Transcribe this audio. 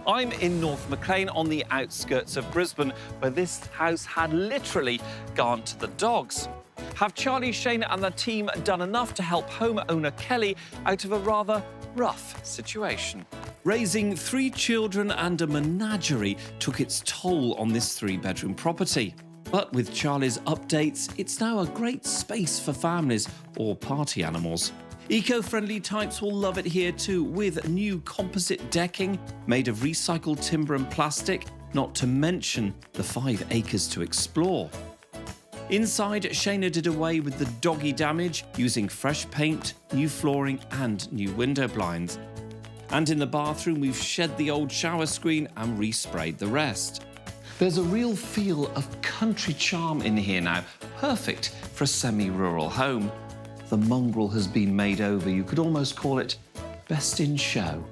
I'm in North Maclean on the outskirts of Brisbane, where this house had literally gone to the dogs. Have Charlie, Shane and the team done enough to help homeowner Kelly out of a rather rough situation? Raising 3 children and a menagerie took its toll on this 3-bedroom property. But with Charlie's updates, it's now a great space for families or party animals. Eco-friendly types will love it here too, with new composite decking made of recycled timber and plastic, not to mention the 5 acres to explore. Inside, Shayna did away with the doggy damage using fresh paint, new flooring and new window blinds. And in the bathroom, we've shed the old shower screen and resprayed the rest. There's a real feel of country charm in here now, perfect for a semi-rural home. The mongrel has been made over. You could almost call it best in show.